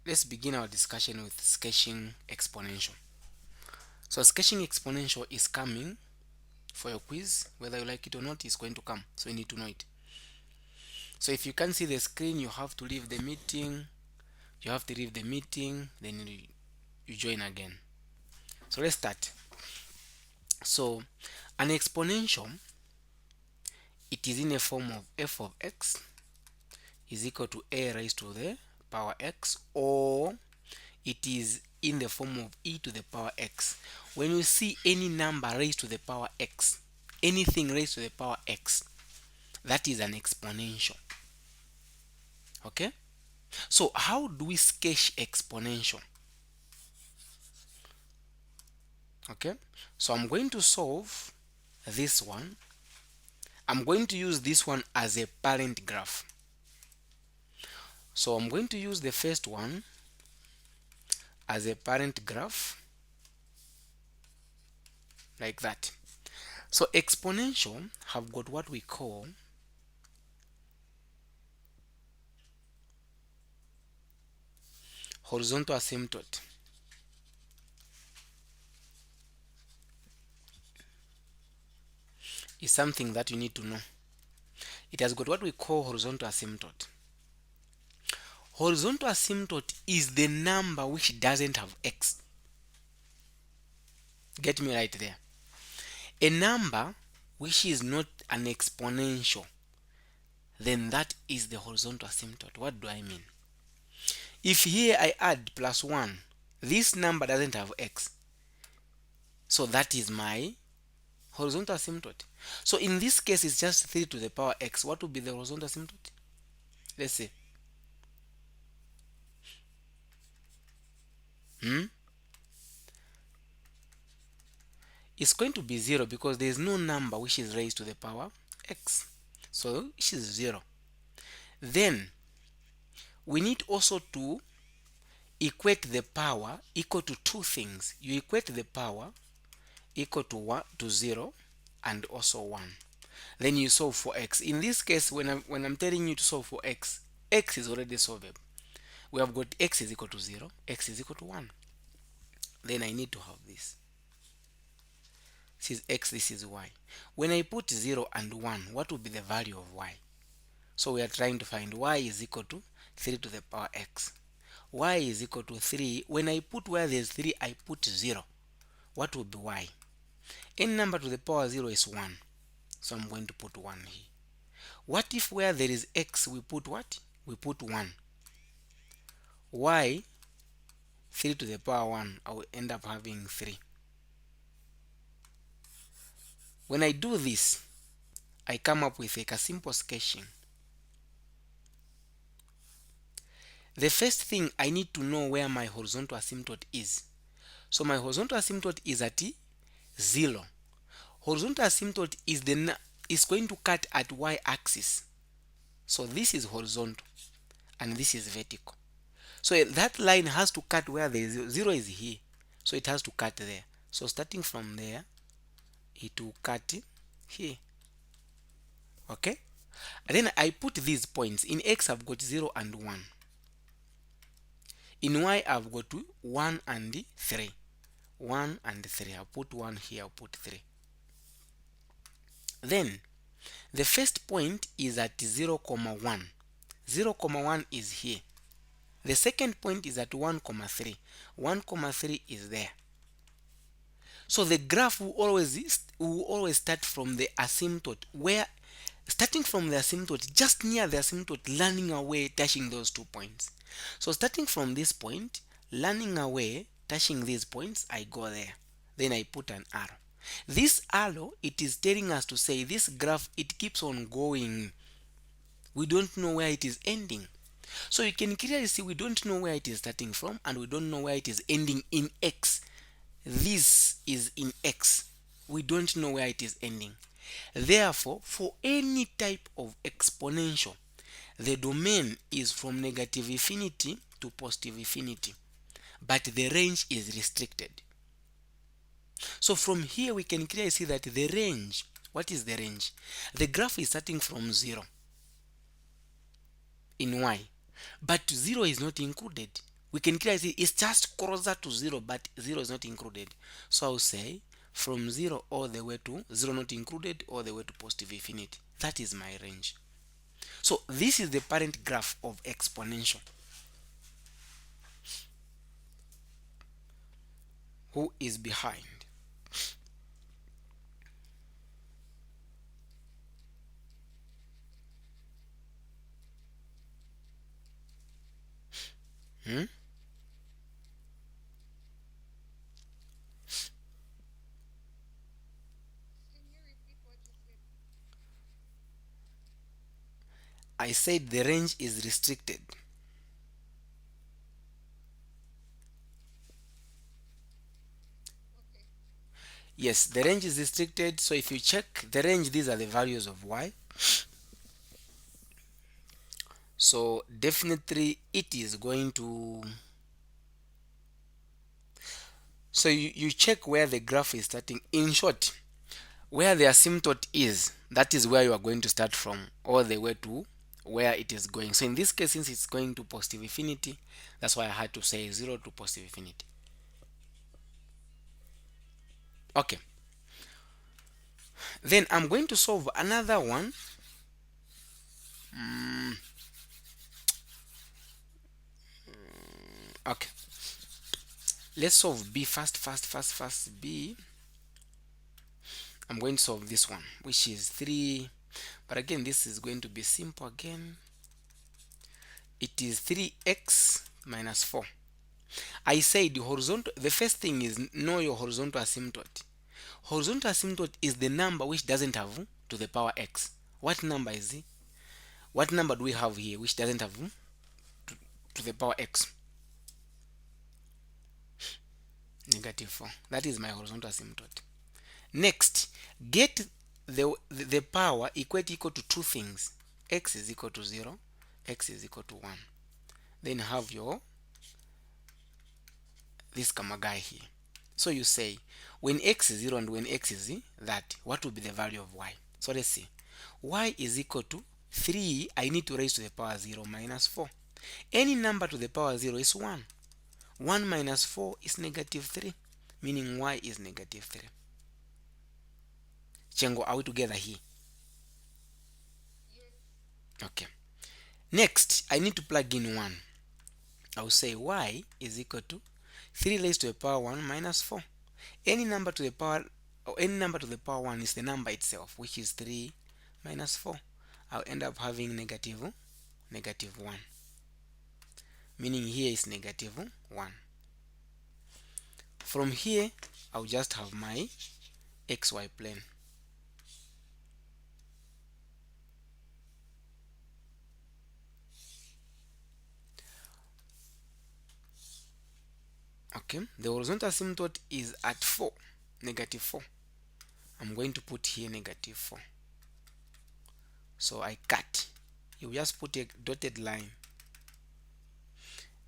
let's begin our discussion with sketching exponential. So sketching exponential is coming for your quiz, whether you like it or not, it's going to come. So you need to know it. So if you can't see the screen, you have to leave the meeting. Then you join again. So let's start. So an exponential, it is in a form of f of x is equal to a raised to the power x, or it is in the form of e to the power x. When you see any number raised to the power x, anything raised to the power x, that is an exponential. Okay, so how do we sketch exponential? Okay, so I'm going to solve this one. I'm going to use this one as a parent graph. So I'm going to use the first one as a parent graph, like that. So exponential have got what we call horizontal asymptote. Is something that you need to know. It has got what we call horizontal asymptote. Horizontal asymptote is the number which doesn't have x. Get me right there. A number which is not an exponential, then that is the horizontal asymptote. What do I mean? If here I add plus 1, this number doesn't have x. So that is my horizontal asymptote. So in this case, it's just 3 to the power x. What would be the horizontal asymptote? Let's see. It's going to be 0 because there is no number which is raised to the power x. So which is 0. Then we need also to equate the power equal to two things. You equate the power equal to 1 to 0 and also 1. Then you solve for x. In this case, when I'm telling you to solve for x is already solvable. We have got x is equal to 0, x is equal to 1. Then I need to have this. This is x, this is y. When I put 0 and 1, what will be the value of y? So we are trying to find y is equal to 3 to the power x. Y is equal to 3. When I put where there's 3, I put 0. What will be y? Any number to the power 0 is 1. So I'm going to put 1 here. What if where there is x, we put what? We put 1. Y, 3 to the power 1, I will end up having 3. When I do this, I come up with a simple sketching. The first thing I need to know where my horizontal asymptote is. So my horizontal asymptote is at 0. Horizontal asymptote is going to cut at y-axis. So this is horizontal and this is vertical. So that line has to cut where the 0 is here. So it has to cut there. So starting from there, it will cut here. Okay? And then I put these points. In x, I've got 0 and 1. In y, I've got 1 and 3. 1 and 3. I'll put 1 here, I'll put 3. Then, the first point is at 0, 1. 0, 1 is here. The second point is at 1, 3. 1, 3 is there. So the graph will always start from the asymptote, where starting from the asymptote, just near the asymptote, running away, touching those 2 points. So starting from this point, running away, touching these points, I go there. Then I put an arrow. This arrow, it is telling us to say this graph, it keeps on going. We don't know where it is ending. So you can clearly see we don't know where it is starting from, and we don't know where it is ending in x. This is in x. We don't know where it is ending. Therefore, for any type of exponential, the domain is from negative infinity to positive infinity, but the range is restricted. So from here we can clearly see that the range, what is the range? The graph is starting from 0 in y, but 0 is not included. we can clearly see it's just closer to 0, but 0 is not included. So I'll say from 0 all the way to 0 not included, all the way to positive infinity. That is my range. So this is the parent graph of exponential. Who is behind? Hmm? I said the range is restricted. Yes, the range is restricted. So if you check the range, these are the values of y. So definitely it is going to, so you check where the graph is starting. In short, where the asymptote is, that is where you are going to start from all the way to where it is going. So in this case, since it's going to positive infinity, that's why I had to say 0 to positive infinity. Okay, then I'm going to solve another one. Okay, let's solve b first. B, I'm going to solve this one, which is 3, but again this is going to be simple again. It is 3x minus 4. I said horizontal, the first thing is know your horizontal asymptote. Horizontal asymptote is the number which doesn't have to the power x. What number is it? What number do we have here which doesn't have to the power x? Negative 4. That is my horizontal asymptote. Next, get the power equal to two things. X is equal to 0, x is equal to 1. Then have your this comma guy here. So you say when x is 0 and when x is that, what will be the value of y? So let's see. Y is equal to 3. I need to raise to the power 0 minus 4. Any number to the power 0 is 1. 1 minus 4 is negative 3, meaning y is negative 3. Chengo, are we together here? Okay. Next, I need to plug in 1. I'll say y is equal to 3 raised to the power 1 minus 4. Any number to the power, or any number to the power 1 is the number itself, which is 3 minus 4. I'll end up having negative 1, meaning here is negative 1. From here, I'll just have my xy plane. Okay, the horizontal asymptote is at 4, negative 4. I'm going to put here negative 4. So I cut. You just put a dotted line.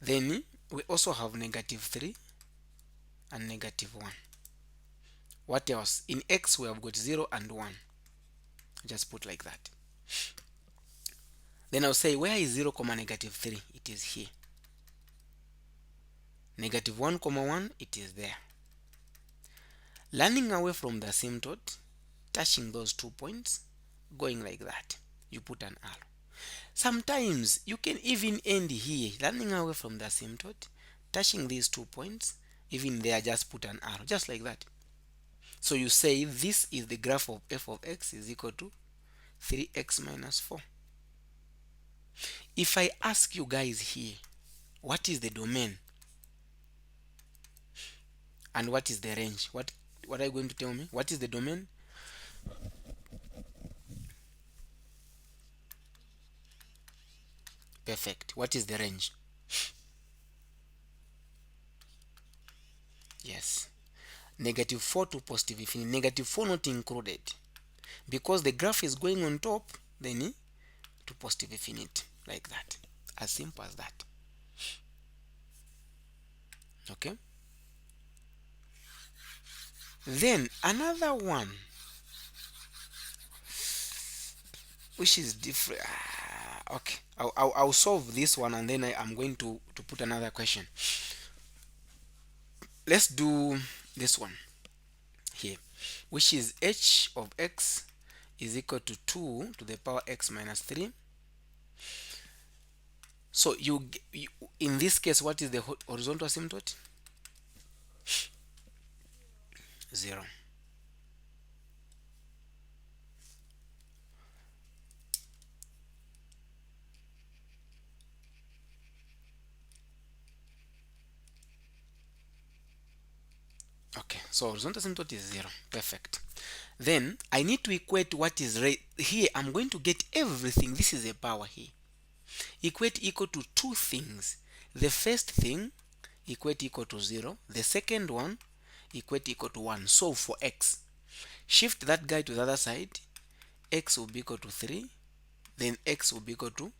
Then we also have negative 3 and negative 1. What else? In x we have got 0 and 1. Just put like that. Then I'll say where is 0 comma negative 3? It is here. Negative 1 comma 1, it is there. Running away from the asymptote, touching those 2 points, going like that, you put an arrow. Sometimes you can even end here, running away from the asymptote, touching these 2 points, even there just put an arrow, just like that. So you say this is the graph of f of x is equal to 3x minus 4. If I ask you guys here, what is the domain and what is the range? What are you going to tell me? What is the domain? Perfect. What is the range? Yes. Negative 4 to positive infinity. Negative 4 not included. Because the graph is going on top, then to positive infinity. Like that. As simple as that. Okay. Then another one which is different. Okay, I'll solve this one, and then I'm going to put another question. Let's do this one here, which is h of x is equal to 2 to the power x minus 3. So in this case, what is the horizontal asymptote? 0. Okay, so horizontal asymptote is 0. Perfect. Then I need to equate what is right here. I'm going to get everything. This is a power here. Equate equal to two things. The first thing, equate equal to 0. The second one, equate equal to 1. So for x, shift that guy to the other side. X will be equal to 3. Then x will be equal to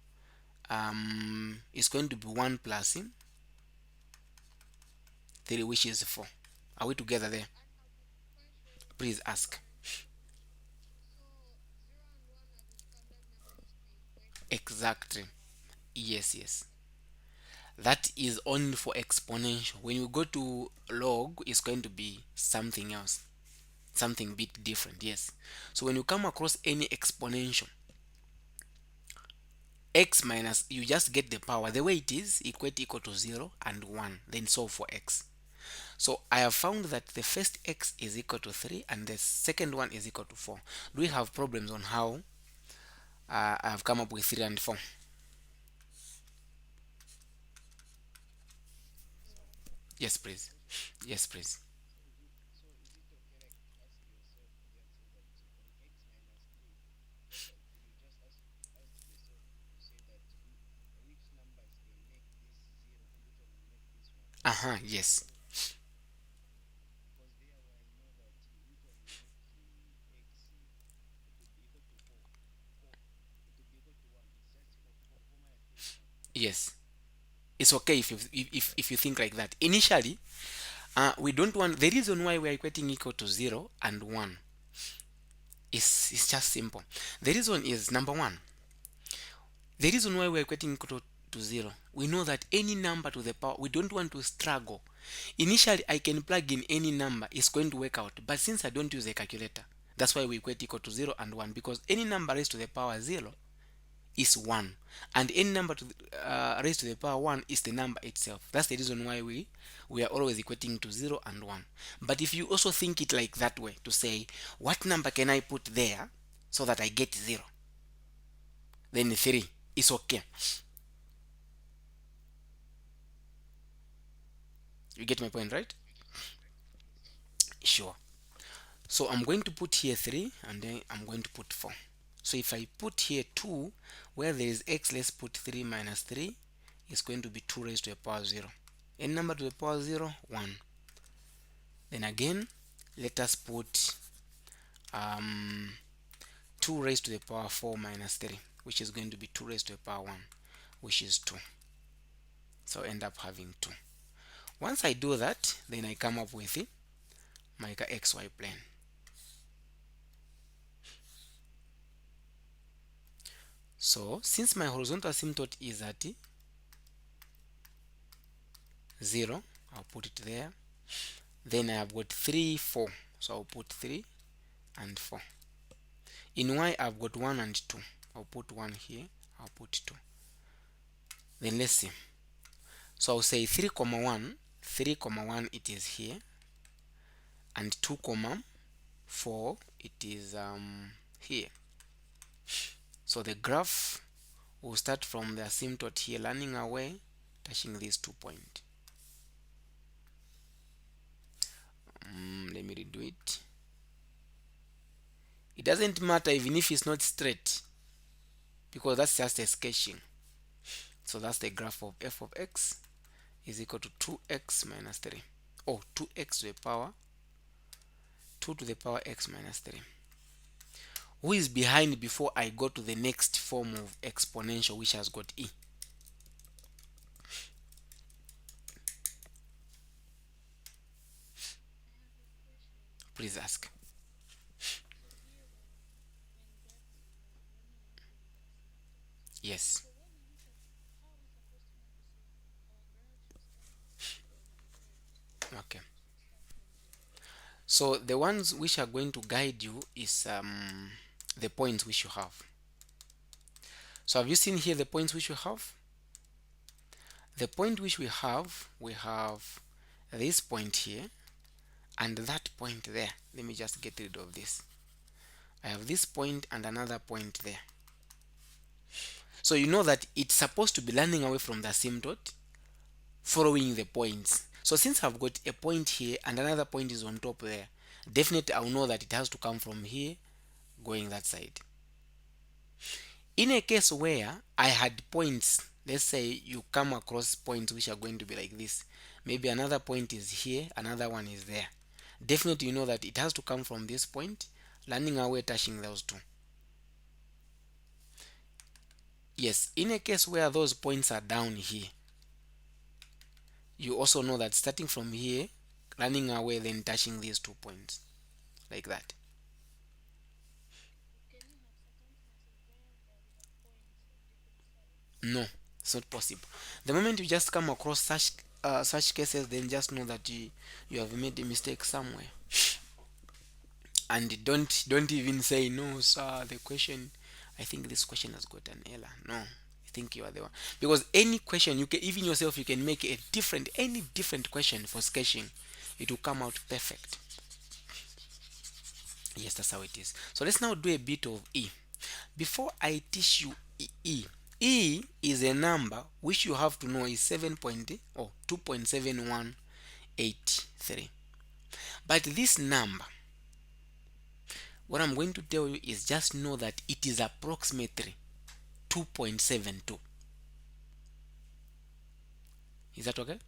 it's going to be 1 plus 3, which is 4. Are we together there? Please ask. Exactly. Yes, yes. That is only for exponential. When you go to log, it's going to be something else, something bit different. Yes. So when you come across any exponential, x minus, you just get the power the way it is, equate equal to 0 and 1, then solve for x. So I have found that the first x is equal to 3 and the second one is equal to 4. Do we have problems on how I've come up with 3 and 4? Yes, please. Yes, please. Uh-huh, yes. Yes. It's okay if you think like that. Initially, we don't want, the reason why we are equating equal to 0 and 1 is just simple. The reason is, number one, the reason why we are equating equal to 0, we know that any number to the power, we don't want to struggle. Initially, I can plug in any number, it's going to work out. But since I don't use a calculator, that's why we equate equal to 0 and 1, because any number raised to the power 0 is 1, and any number to raised to the power 1 is the number itself. That's the reason why we are always equating to 0 and 1. But if you also think it like that way, to say what number can I put there so that I get 0, then 3 is okay. You get my point, right? Sure. So I'm going to put here 3, and then I'm going to put 4. So if I put here 2, where there is x, let's put 3 minus 3 is going to be 2 raised to the power 0. Any number to the power 0, 1. Then again, let us put um, 2 raised to the power 4 minus 3, which is going to be 2 raised to the power 1, which is 2. So I end up having 2. Once I do that, then I come up with my xy plane. So since my horizontal asymptote is at 0, I'll put it there. Then I have got 3, 4. So I'll put 3 and 4. In y, I've got 1 and 2. I'll put 1 here. I'll put 2. Then let's see. So I'll say 3 comma 1. 3 comma 1, it is here. And 2 comma 4, it is here. So the graph will start from the asymptote here, running away, touching these 2 points. Let me redo it. It doesn't matter even if it's not straight, because that's just a sketching. So that's the graph of f of x is equal to 2x minus 3. Or 2x to the power 2 to the power x minus 3. Who is behind before I go to the next form of exponential, which has got e? Please ask. Yes. Okay. So the ones which are going to guide you is the points which you have. So have you seen here the points which we have? The point which we have this point here and that point there. Let me just get rid of this. I have this point and another point there. So you know that it's supposed to be running away from the asymptote, following the points. So since I've got a point here and another point is on top there, definitely I'll know that it has to come from here going that side. In a case where I had points, let's say you come across points which are going to be like this, maybe another point is here, another one is there, definitely you know that it has to come from this point, running away, touching those two. Yes, in a case where those points are down here, you also know that starting from here, running away, then touching these 2 points, like that. No, it's not possible. The moment you just come across such cases, then just know that you have made a mistake somewhere. And don't even say no, sir. The question, I think this question has got an error. No, I think you are the one. Because any question, you can, even yourself, you can make a different, any different question for sketching, it will come out perfect. Yes, that's how it is. So let's now do a bit of E. Before I teach you E is a number which you have to know is 7 point or 2.7183. But this number, what I'm going to tell you is just know that it is approximately 2.72. Is that okay?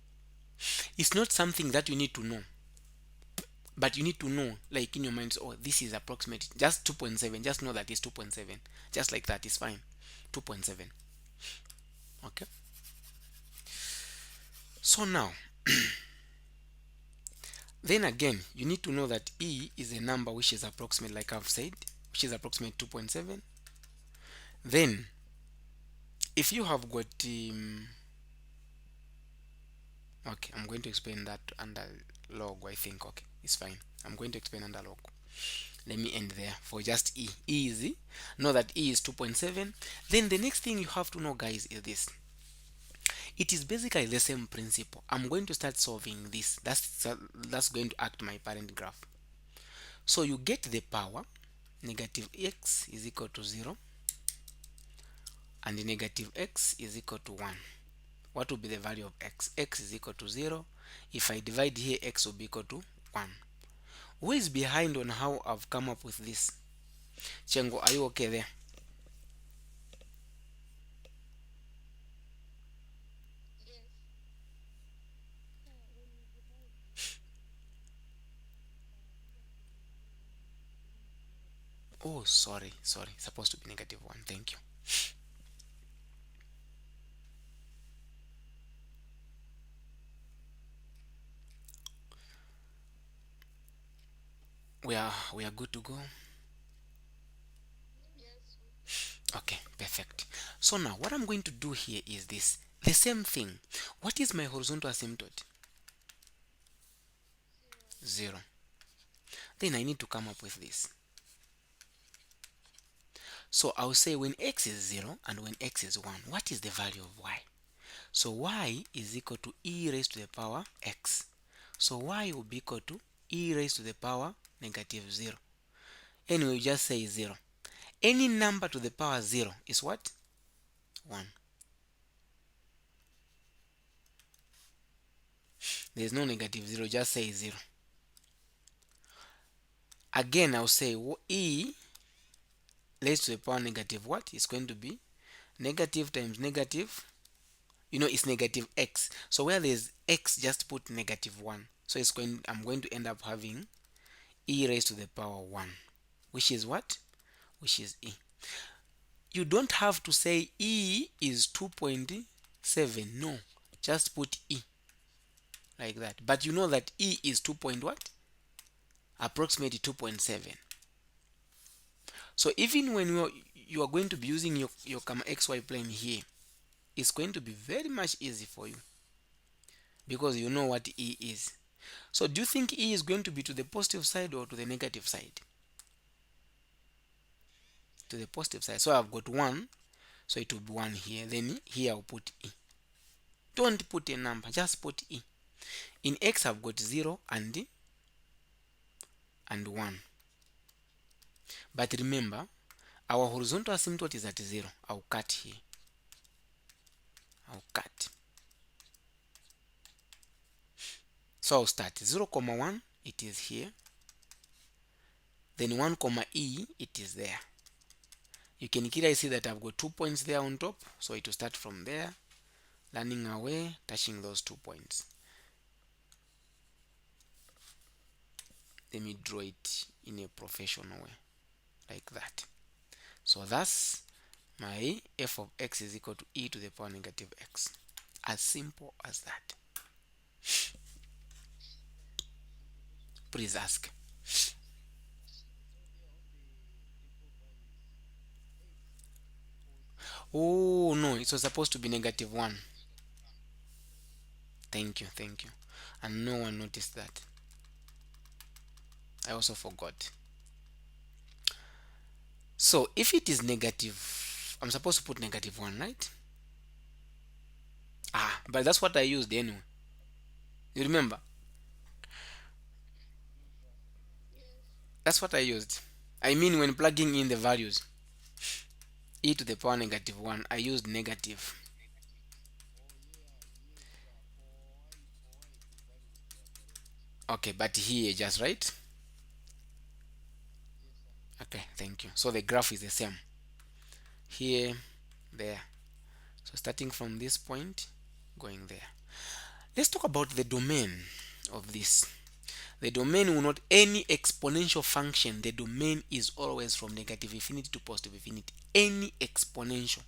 It's not something that you need to know, but you need to know, like in your mind, oh, this is approximate, just 2.7. Just know that it's 2.7. Just like that is fine. 2.7. Okay. So now, then again, you need to know that E is a number which is approximate, like I've said, which is approximate 2.7. Then, if you have got okay, I'm going to explain that under log. I think okay, it's fine. I'm going to explain under log. Let me end there for just E. E is E. Know that E is 2.7. Then the next thing you have to know, guys, is this. It is basically the same principle. I'm going to start solving this. That's going to act my parent graph. So you get the power negative x is equal to 0 and negative x is equal to 1. What will be the value of x? X is equal to 0. If I divide here, x will be equal to 1. Who is behind on how I've come up with this? Chengo, are you okay there? Oh, sorry. Supposed to be negative 1. Thank you. We are good to go. Okay, perfect. So now what I'm going to do here is this. The same thing. What is my horizontal asymptote? 0. Then I need to come up with this. So I'll say when x is 0 and when x is 1, what is the value of y? So y is equal to e raised to the power x. So y will be equal to e raised to the power negative 0. Anyway, you just say 0. Any number to the power 0 is what? 1. There's no negative 0, just say 0. Again, I'll say e raised to the power negative what? It's going to be negative times negative. It's negative x. So where there's x, just put negative 1. So I'm going to end up having e raised to the power 1, which is what? Which is e. You don't have to say e is 2.7. No, just put e like that. But you know that e is 2 point what? Approximately 2.7. So even when you are going to be using your comma xy plane here, it's going to be very much easy for you because you know what E is. So do you think E is going to be to the positive side or to the negative side? To the positive side. So I've got 1, so it will be 1 here. Then here I'll put E. Don't put a number, just put E. In X I've got 0 and 1. But remember, our horizontal asymptote is at 0. I'll cut here. I'll cut. So I'll start 0, 1, it is here. Then 1, E, it is there. You can clearly see that I've got 2 points there on top, so it will start from there, running away, touching those 2 points. Let me draw it in a professional way, like that. So thus, my f of x is equal to e to the power negative x. As simple as that. Please ask. Oh no, it was supposed to be negative 1. Thank you, thank you. And no one noticed that. I also forgot. So if it is negative, I'm supposed to put negative 1, right? But that's what I used anyway. You remember? That's what I used. I mean, when plugging in the values, e to the power negative 1, I used negative. Okay, but here just right? Okay, thank you. So the graph is the same. Here, there. So starting from this point, going there. Let's talk about the domain of this. The domain will not any exponential function. The domain is always from negative infinity to positive infinity. Any exponential.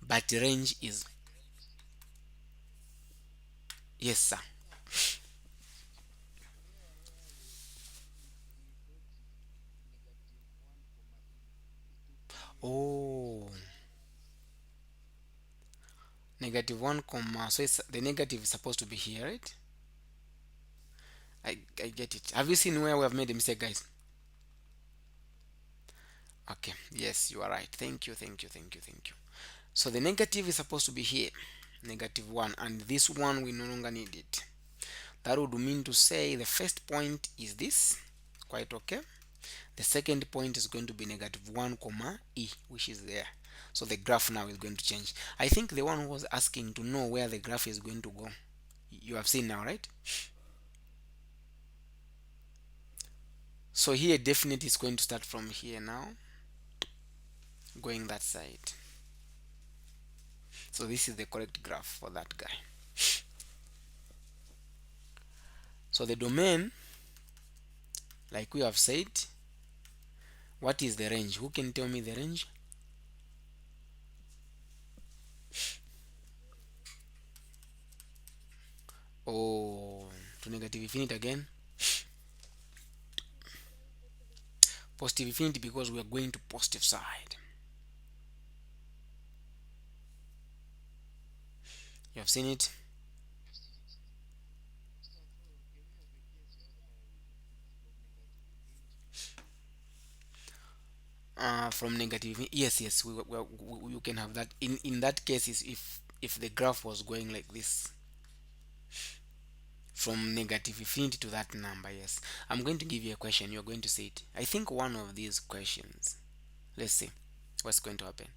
But range is, yes sir. Oh, negative 1 comma, so it's, the negative is supposed to be here, right? I get it. Have you seen where we have made a mistake, guys? Okay, yes, you are right. Thank you, thank you, thank you, thank you. So the negative is supposed to be here, negative 1, and this one we no longer need it. That would mean to say the first point is this, quite okay. The second point is going to be negative 1 comma e, which is there. So the graph now is going to change. I think the one who was asking to know where the graph is going to go, you have seen now, right? So here definitely is going to start from here now, going that side. So this is the correct graph for that guy. So the domain, like we have said, what is the range? Who can tell me the range? Oh, to negative infinity again. Positive infinity because we are going to positive side. You have seen it. From negative, yes, yes, you can have that. In that case, is if the graph was going like this, from negative infinity to that number. Yes, I'm going to give you a question. You're going to say it. I think one of these questions. Let's see what's going to happen.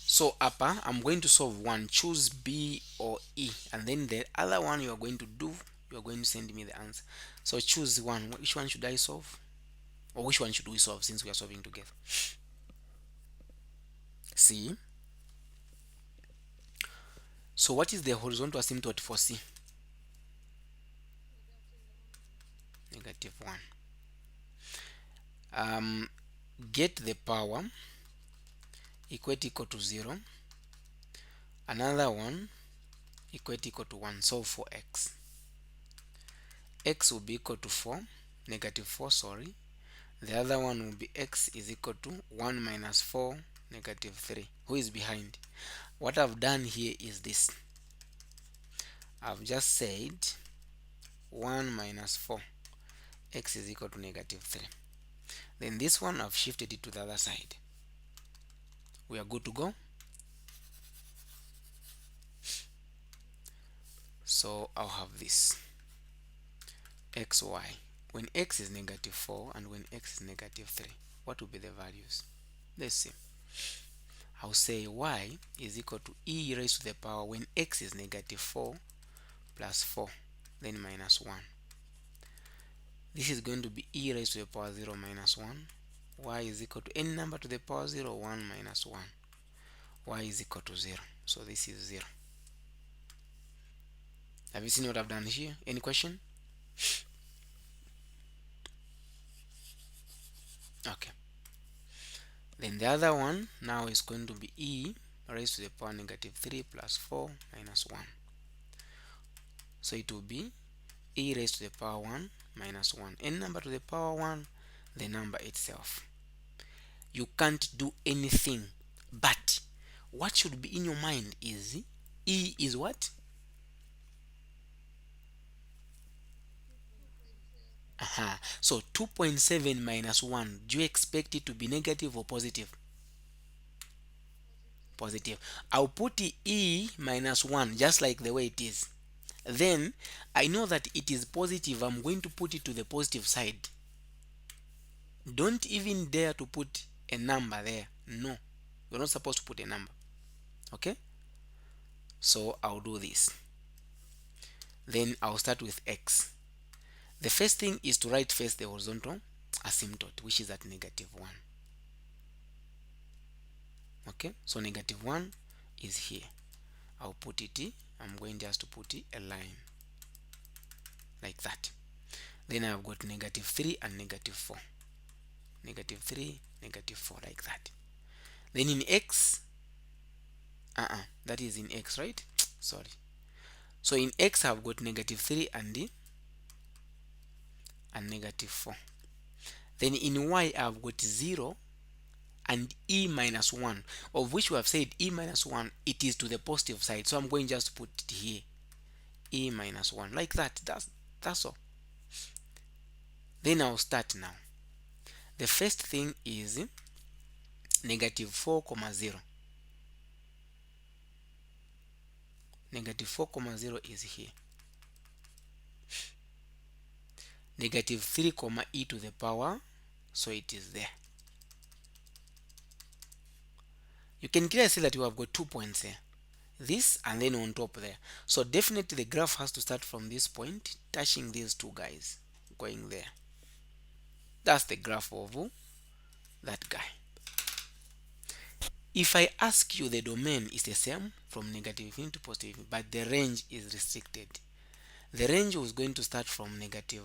So upper, I'm going to solve one. Choose B or E, and then the other one you are going to do. You are going to send me the answer. So choose one. Which one should I solve, or which one should we solve since we are solving together? C. So what is the horizontal asymptote for C? Negative 1. Get the power equal to 0. Another one, equal to 1. Solve for x. X will be equal to 4, negative 4, sorry. The other one will be x is equal to 1 minus 4, negative 3. Who is behind? What I've done here is this. I've just said 1 minus 4, x is equal to negative 3. Then this one I've shifted it to the other side. We are good to go. So I'll have this xy. When x is negative 4 and when x is negative 3, what will be the values? Let's see. I'll say y is equal to e raised to the power when x is negative 4 plus 4, then minus 1. This is going to be e raised to the power 0 minus 1. Y is equal to any number to the power 0, 1 minus 1. Y is equal to 0. So this is 0. Have you seen what I've done here? Any question? Okay. Then the other one now is going to be e raised to the power negative 3 plus 4 minus 1. So it will be e raised to the power 1 minus 1. Any number to the power 1, the number itself. You can't do anything, but what should be in your mind is e is what? So 2.7 minus 1, do you expect it to be negative or positive? Positive. I'll put e minus 1 just like the way it is. Then I know that it is positive. I'm going to put it to the positive side. Don't even dare to put a number there. No, you're not supposed to put a number. Okay, so I'll do this. Then I'll start with x. The first thing is to write first the horizontal asymptote, which is at negative 1. Okay, so negative 1 is here. I'll put it, I'm going just to put a line like that. Then I've got negative 3 and negative 4. Negative 3, negative 4, like that. Then in x, that is in x, right? Sorry. So in x I've got negative 3 and negative 4. Then in y I've got 0 and e minus 1, of which we have said e minus 1, it is to the positive side. So I'm going just to put it here, e minus 1, like that. That's all. Then I'll start now. The first thing is negative 4 comma 0. Negative 4 comma 0 is here. Negative 3 comma e to the power, so it is there. You can clearly see that you have got 2 points here, this and then on top there. So definitely the graph has to start from this point, touching these two guys, going there. That's the graph of that guy. If I ask you, the domain is the same from negative infinity to positive infinity, but the range is restricted. The range was going to start from negative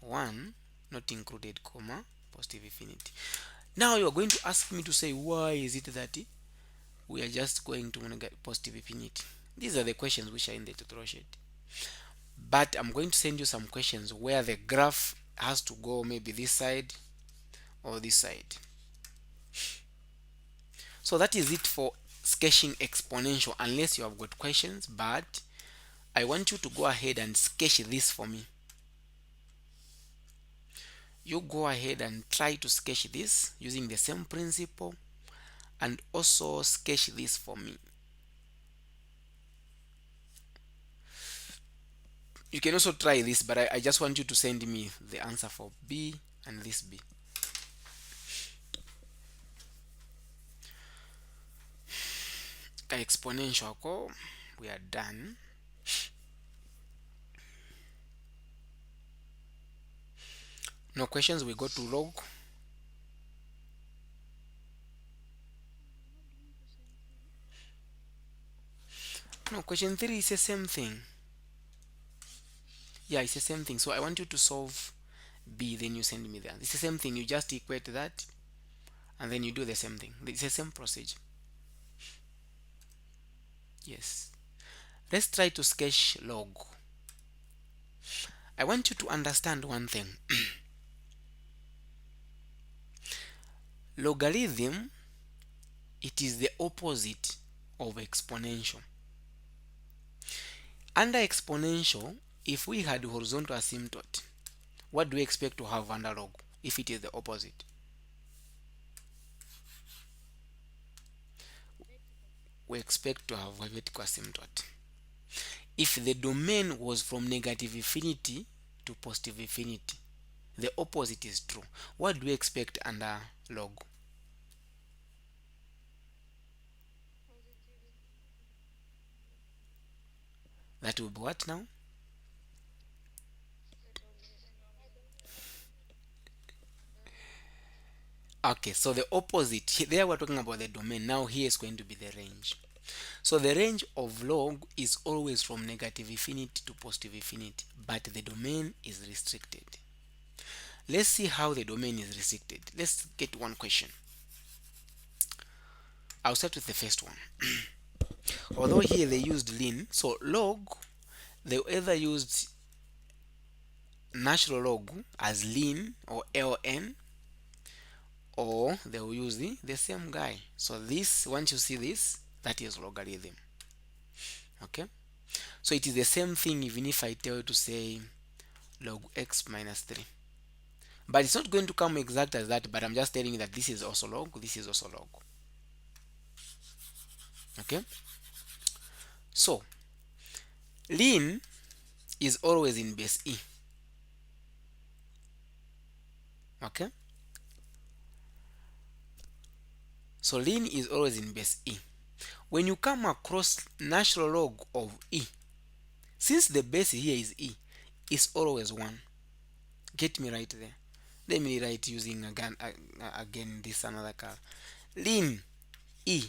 1, not included, comma, positive infinity. Now you are going to ask me to say, why is it that we are just going to positive infinity? These are the questions which are in the tutorial sheet. But I'm going to send you some questions where the graph has to go maybe this side or this side. So that is it for sketching exponential, unless you have got questions, but I want you to go ahead and sketch this for me. You go ahead and try to sketch this using the same principle, and also sketch this for me. You can also try this, but I just want you to send me the answer for B and this B. Exponential, we are done. No questions, we go to log. No, question 3 is the same thing. Yeah, it's the same thing. So I want you to solve B, then you send me that. It's the same thing. You just equate that and then you do the same thing. It's the same procedure. Yes. Let's try to sketch log. I want you to understand one thing. Logarithm, it is the opposite of exponential. Under exponential, if we had horizontal asymptote, what do we expect to have under log if it is the opposite? We expect to have a vertical asymptote. If the domain was from negative infinity to positive infinity, the opposite is true. What do we expect under log? That will be what now? Okay, so the opposite, there we're talking about the domain. Now here is going to be the range. So the range of log is always from negative infinity to positive infinity, but the domain is restricted. Let's see how the domain is restricted. Let's get one question. I'll start with the first one. Although here they used ln, so log, they either used natural log as ln or ln, or they will use the same guy. So this, once you see this, that is logarithm. Okay, so it is the same thing even if I tell you to say log x minus 3, but it's not going to come exact as that, but I'm just telling you that this is also log, this is also log. Okay, so ln is always in base e. Okay, so ln is always in base e. When you come across natural log of e, since the base here is e, it's always 1. Get me right there. Let me write using again this another color. Ln e,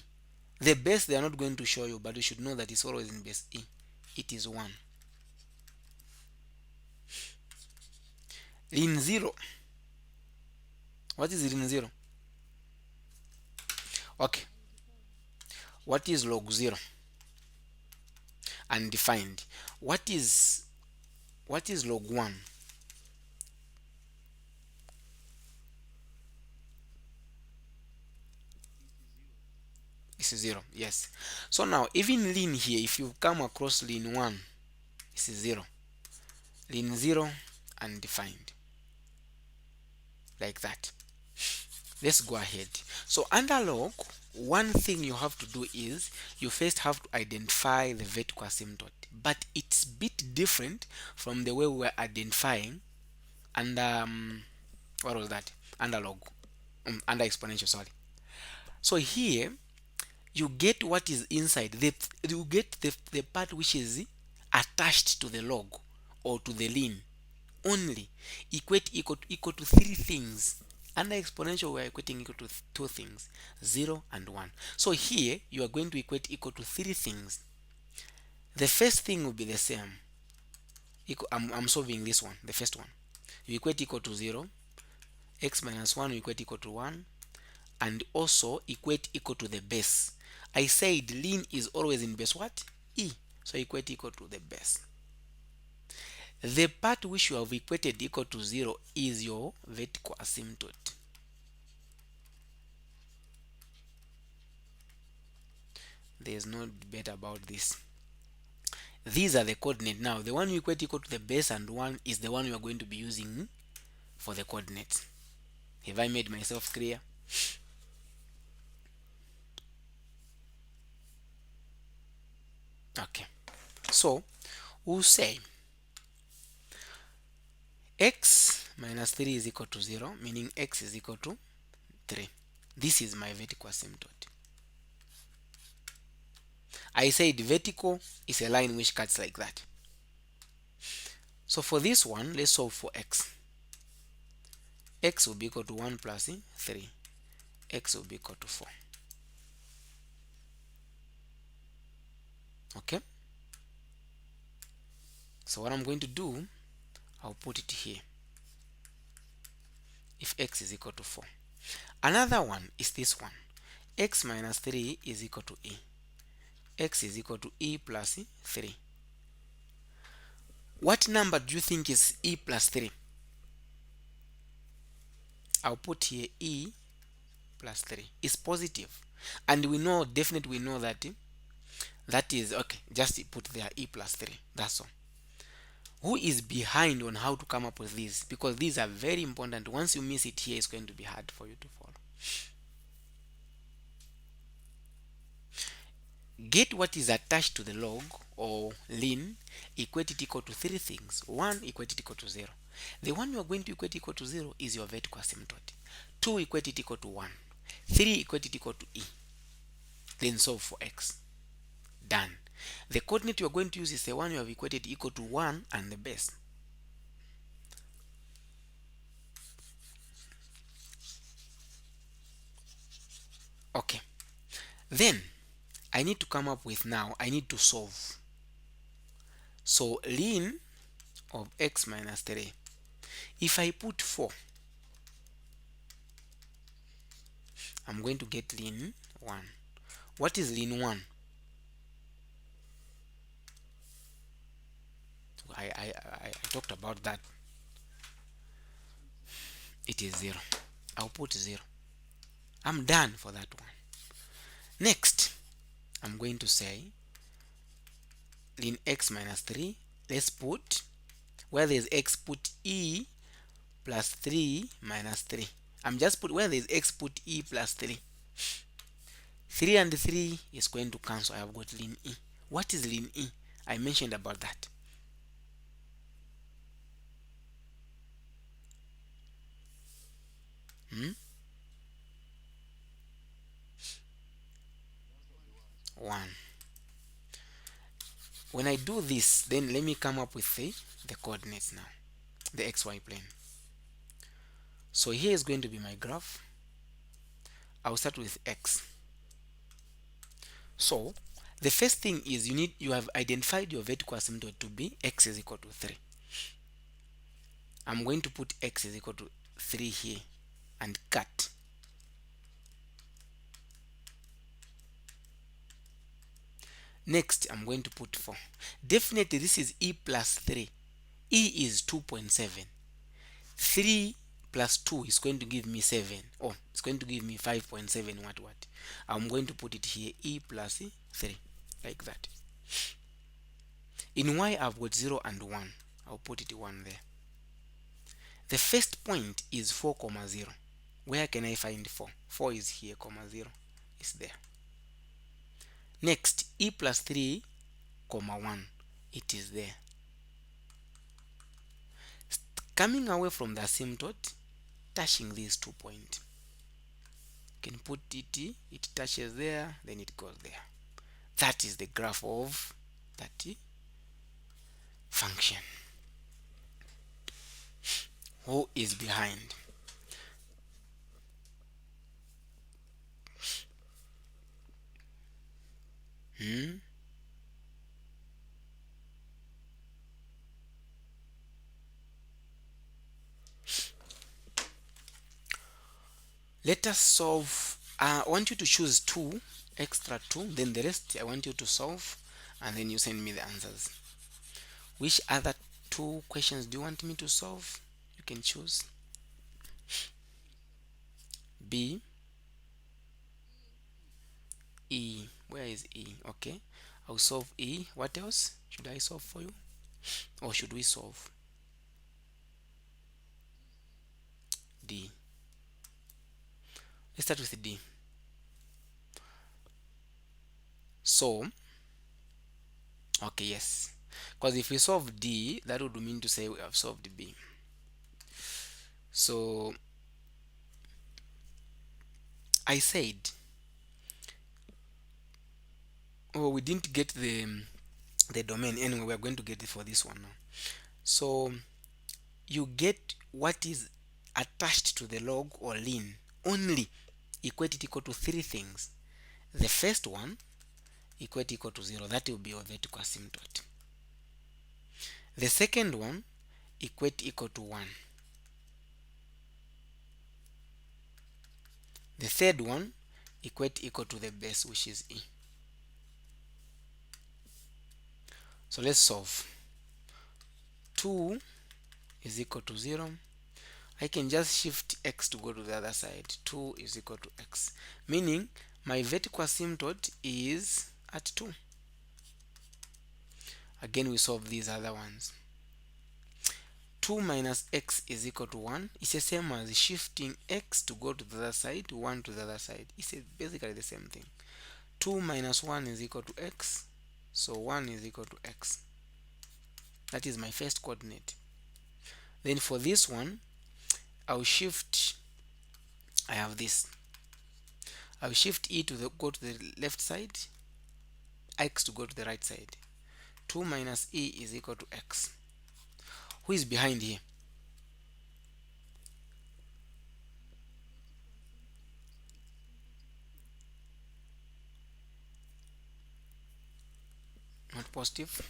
the base they are not going to show you, but you should know that it's always in base e. It is 1. Ln 0, what is ln 0? Okay, what is log 0? Undefined. What is log 1? This is 0. Yes. So now even ln here, if you come across ln 1, this is 0. Ln 0 undefined. Like that. Let's go ahead. So under log, one thing you have to do is you first have to identify the vertical asymptote, but it's a bit different from the way we were identifying under what was that? Under log, under exponential. Sorry. So here you get what is inside. You get the part which is attached to the log or to the ln only. Equate equal to 3 things. Under exponential, we are equating equal to 2 things, 0 and 1. So here you are going to equate equal to 3 things. The first thing will be the same. I'm solving this one, the first one. You equate equal to 0, x minus 1 you equate equal to 1, and also equate equal to the base. I said ln is always in base what? E. So equate equal to the base. The part which you have equated equal to 0 is your vertical asymptote. There is no debate about this. These are the coordinates. Now the one you equate equal to the base and 1 is the one you are going to be using for the coordinates. Have I made myself clear? Okay, so we'll say x minus 3 is equal to 0, meaning x is equal to 3. This is my vertical asymptote. I said vertical is a line which cuts like that. So for this one, let's solve for x. X will be equal to 1 plus 3. X will be equal to 4. Okay, so what I'm going to do, I'll put it here. If x is equal to 4. Another one is this one. X minus 3 is equal to e. x is equal to e plus 3. What number do you think is e plus 3? I'll put here e plus 3 is positive, and we know, definitely we know that that is okay. Just put there e plus 3, that's all. Who is behind on how to come up with these? Because these are very important. Once you miss it here, it's going to be hard for you to follow. Get what is attached to the log or ln, equate it equal to three things. 1, equate it equal to 0. The one you are going to equate equal to 0 is your vertical asymptote. 2, equate it equal to 1. 3, equate it equal to e. Then solve for x. Done. The coordinate you are going to use is the one you have equated equal to 1 and the base. Okay. Then I need to come up with, now I need to solve. So ln of x minus 3. If I put 4, I'm going to get ln 1. What is ln 1? I talked about that. It is 0. I'll put 0. I'm done for that one. Next, I'm going to say ln x minus 3. Let's put, where there's x, put e plus 3 minus 3. I'm just put, where there's x, put e plus 3. 3 and 3 is going to cancel. I have got ln e. What is ln e? I mentioned about that. Hmm? 1. When I do this, then let me come up with the coordinates now, the xy plane. So here is going to be my graph. I'll start with x. So the first thing is you have identified your vertical asymptote to be x is equal to 3. I'm going to put x is equal to 3 here and cut. Next, I'm going to put 4. Definitely this is e plus 3. E is 2.7. 3 plus 2 is going to give me 7. Oh, it's going to give me 5.7 what. I'm going to put it here, e plus 3, like that. In y, I've got 0 and 1. I'll put it 1 there. The first point is 4, 0. Where can I find 4? 4 is here, 0 is there. Next, e plus 3, 1. It is there. Coming away from the asymptote, touching these 2 points. You can put it touches there, then it goes there. That is the graph of that function. Who is behind? Let us solve. I want you to choose 2, extra 2, then the rest I want you to solve, and then you send me the answers. Which other 2 questions do you want me to solve? You can choose. B, E. Where is E? Okay, I'll solve E. What else should I solve for you? Or should we solve? D. Let's start with D. So, okay, yes. Because if we solve D, that would mean to say we have solved B. So, I said, oh, we didn't get the domain. Anyway, we're going to get it for this one now. So, you get what is attached to the log or ln only. Equate it equal to 3 things. The first one, equate equal to 0. That will be your vertical asymptote. The second one, equate equal to 1. The third one, equate equal to the base, which is e. So let's solve. 2 is equal to 0. I can just shift x to go to the other side. 2 is equal to x, meaning my vertical asymptote is at 2. Again, we solve these other ones. 2 minus x is equal to 1. It's the same as shifting x to go to the other side, 1 to the other side. It's basically the same thing. 2 minus 1 is equal to x, so 1 is equal to x. That is my first coordinate. Then for this one, I'll shift, I have this. I'll shift e to go to the left side, x to go to the right side. 2 minus e is equal to x. Who is behind here? Not positive.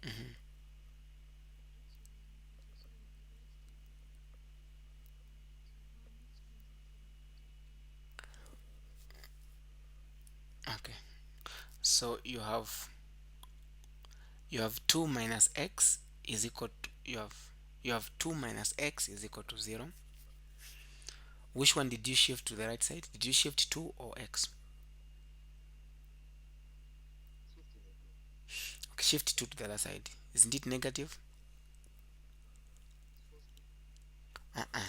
Mhm. Okay, so you have 2 minus x is equal to, you have 2 minus x is equal to 0. Which one did you shift to the right side? Did you shift 2 or x? Okay, shift 2 to the other side. Isn't it negative? Uh-uh.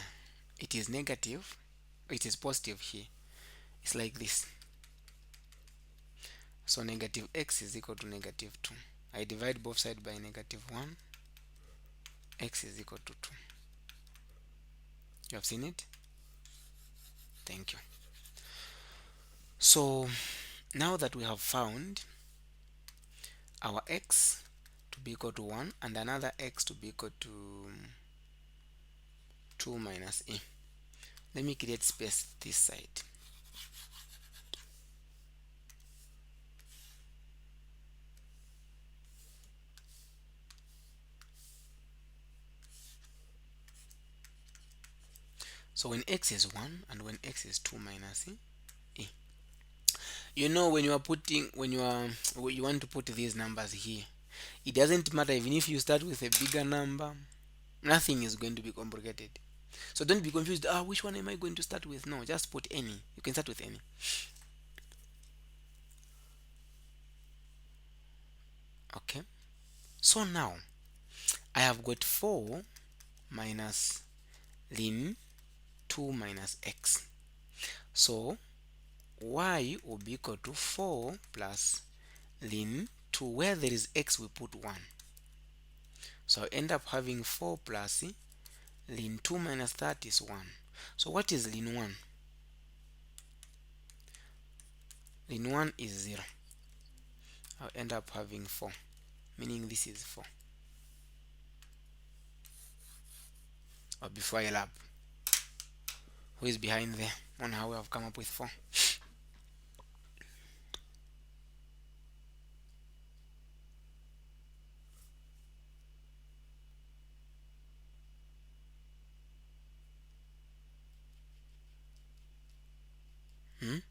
It is negative. It is positive here. It's like this. So negative x is equal to negative 2. I divide both sides by negative 1. X is equal to 2. You have seen it? Thank you. So now that we have found our x to be equal to 1 and another x to be equal to 2 minus e, let me create space this side. So when x is 1 and when x is 2 minus e, you know, when you want to put these numbers here, it doesn't matter even if you start with a bigger number, nothing is going to be complicated. So don't be confused, which one am I going to start with? No, just put any. You can start with any. Okay, so now I have got 4 minus ln 2 minus x. So y will be equal to 4 plus ln 2. Where there is x, we put 1. So I end up having 4 plus ln 2 minus that is 1. So what is ln 1? Ln 1 is 0. I'll end up having 4, meaning this is 4. Or before I lab, who is behind there on how we have come up with 4?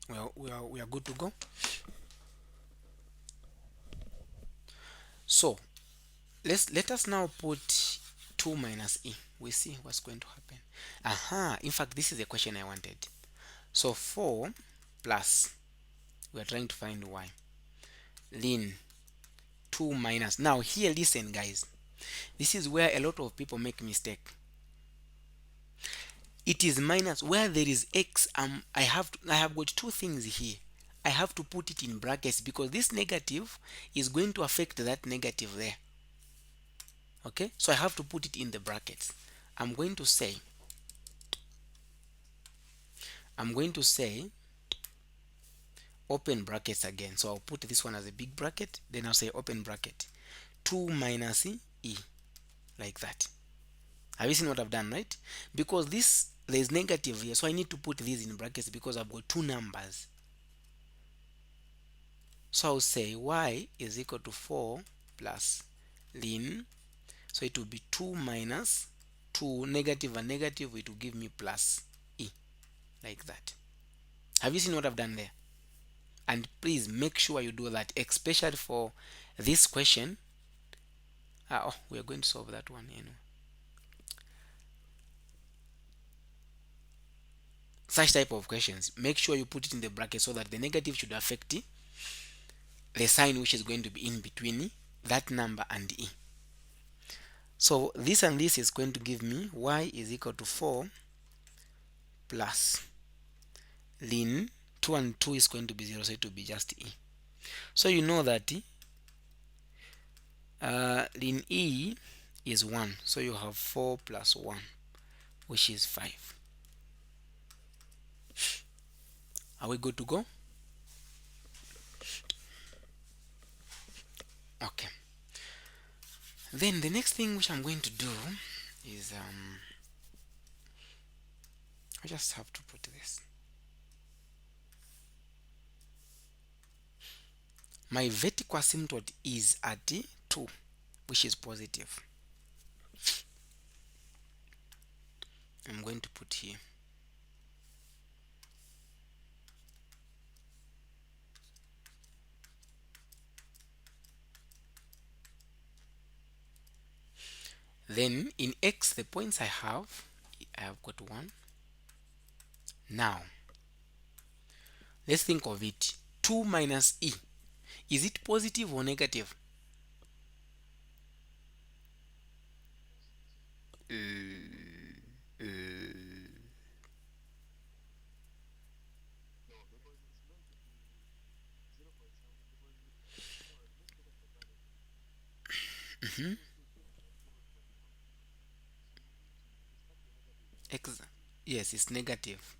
Well, we are good to go. So let us now put 2 minus e. We see what's going to happen. In fact, this is the question I wanted. So 4 plus, we are trying to find y, ln 2 minus. Now here, listen guys, this is where a lot of people make mistake. It is minus where there is x. I have got two things here. I have to put it in brackets because this negative is going to affect that negative there. Okay, so I have to put it in the brackets. I'm going to say open brackets again. So I'll put this one as a big bracket, then I'll say open bracket 2 minus e, like that. Have you seen what I've done, right? Because there's negative here, so I need to put these in brackets because I've got two numbers. So I'll say y is equal to 4 plus ln, so it will be 2 minus 2, negative and negative, it will give me plus e, like that. Have you seen what I've done there? And please make sure you do that, especially for this question. Oh, we are going to solve that one anyway. Such type of questions, make sure you put it in the bracket so that the negative should affect the sign which is going to be in between that number and e. So this and this is going to give me y is equal to 4 plus ln 2 and 2 is going to be 0, so it will be just e. So you know that ln e is 1, so you have 4 plus 1, which is 5. Are we good to go? Okay. Then the next thing which I'm going to do is I just have to put this. My vertical asymptote is at 2, which is positive. I'm going to put here. Then in x, the points I have got 1. Now, let's think of it. 2 minus e. Is it positive or negative? X, yes, it's negative.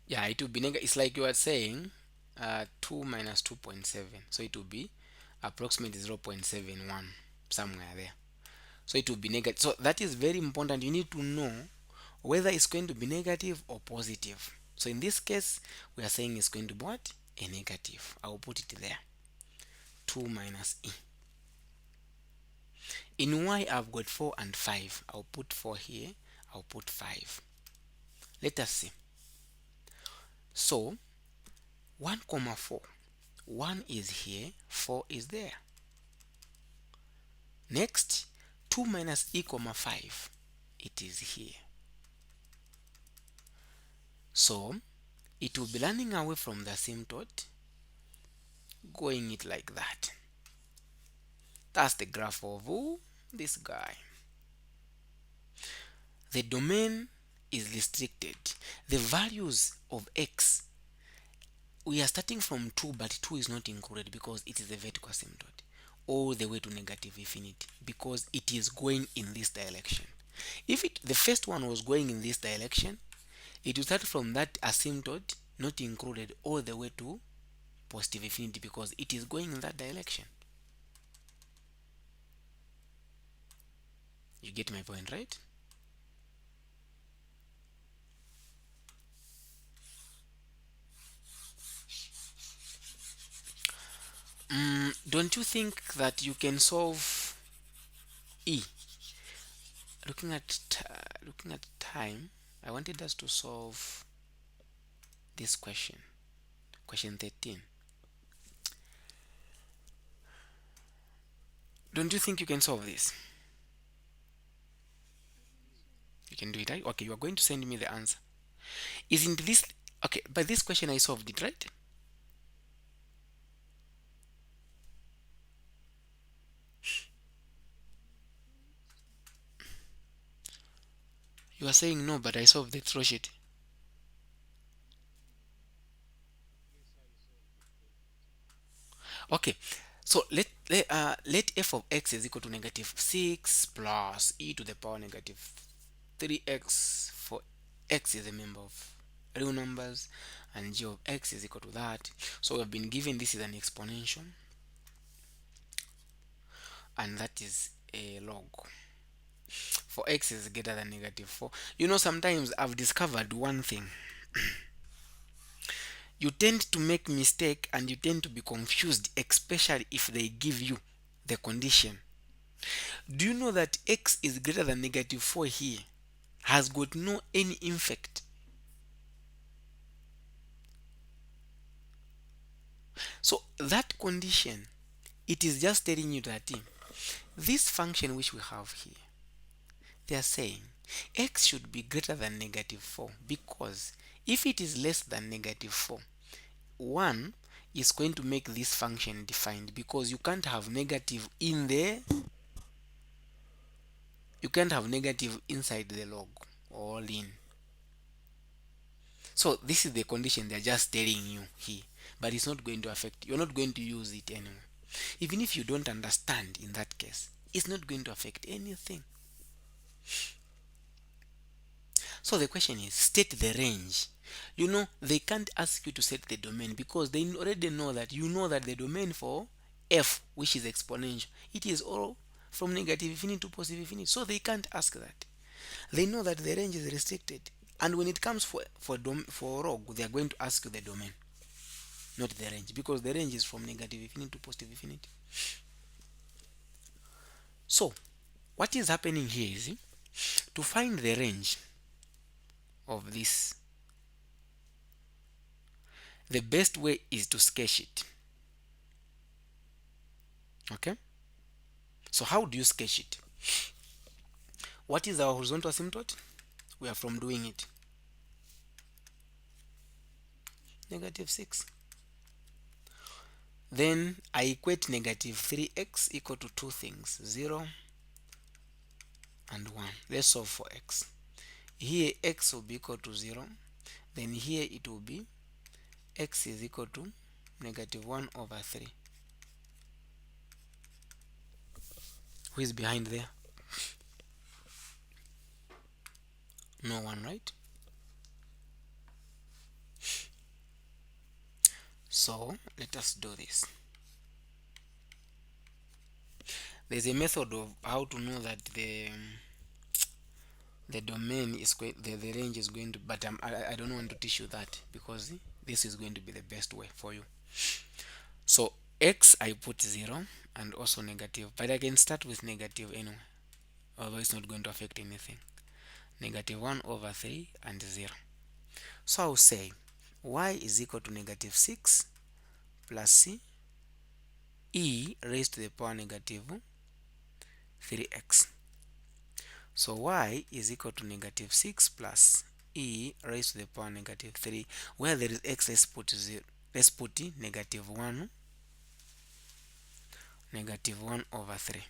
Yeah, it will be negative. It's like you are saying 2 minus 2.7. So it will be approximately 0.71, somewhere there. So it will be negative. So that is very important. You need to know whether it's going to be negative or positive. So in this case, we are saying it's going to be what? A negative. I will put it there. 2 minus e. In y, I've got 4 and 5. I'll put 4 here. I'll put 5. Let us see. So 1 comma 4. 1 is here, 4 is there. Next, 2 minus e comma 5. It is here. So it will be running away from the asymptote, going it like that. That's the graph of this guy. The domain is restricted. The values of x, we are starting from 2, but 2 is not included because it is a vertical asymptote all the way to negative infinity, because it is going in this direction. If the first one was going in this direction, it will start from that asymptote not included all the way to positive infinity because it is going in that direction. You get my point, right? Don't you think that you can solve e? Looking at time, I wanted us to solve this question 13. Don't you think you can solve this? You can do it, right? Okay, you are going to send me the answer. Isn't this okay? By this question I solved it, right? You are saying no, but I solved the throw sheet. Okay, so let f of x is equal to negative 6 plus e to the power negative 3x for x is a member of real numbers, and g of x is equal to that. So we have been given this is an exponential, and that is a log. For x is greater than negative 4. You know, sometimes I've discovered one thing. You tend to make mistake and you tend to be confused, especially if they give you the condition. Do you know that x is greater than negative 4 here? has got no any effect. So that condition, it is just telling you that this function which we have here, they are saying x should be greater than negative 4, because if it is less than negative 4, 1 is going to make this function defined, because you can't have negative in there, you can't have negative inside the log or in. So this is the condition they're just telling you here, but it's not going to affect, you're not going to use it anymore. Even if you don't understand, in that case, it's not going to affect anything. So the question is, state the range. You know, they can't ask you to set the domain, because they already know that you know that the domain for f, which is exponential, it is all from negative infinity to positive infinity. So they can't ask that. They know that the range is restricted. And when it comes for log, they are going to ask you the domain, not the range, because the range is from negative infinity to positive infinity. So what is happening here is, to find the range of this, the best way is to sketch it. Okay, so how do you sketch it? What is our horizontal asymptote? We are from doing it, negative 6. Then I equate negative 3x equal to two things, 0 and 1. Let's solve for x. Here x will be equal to 0, then here it will be x is equal to negative 1 over 3. Who is behind there? No one, right? So let us do this. There's a method of how to know that the domain is going, the range is going to, but I don't want to teach you that, because this is going to be the best way for you. So x I put 0 and also negative, but I can start with negative anyway, although it's not going to affect anything. Negative 1 over 3 and 0. So I'll say y is equal to negative 6 plus c e raised to the power negative 3x. So y is equal to negative 6 plus e raised to the power negative 3. Where there is x, let's put 0. Let's put negative 1 over 3.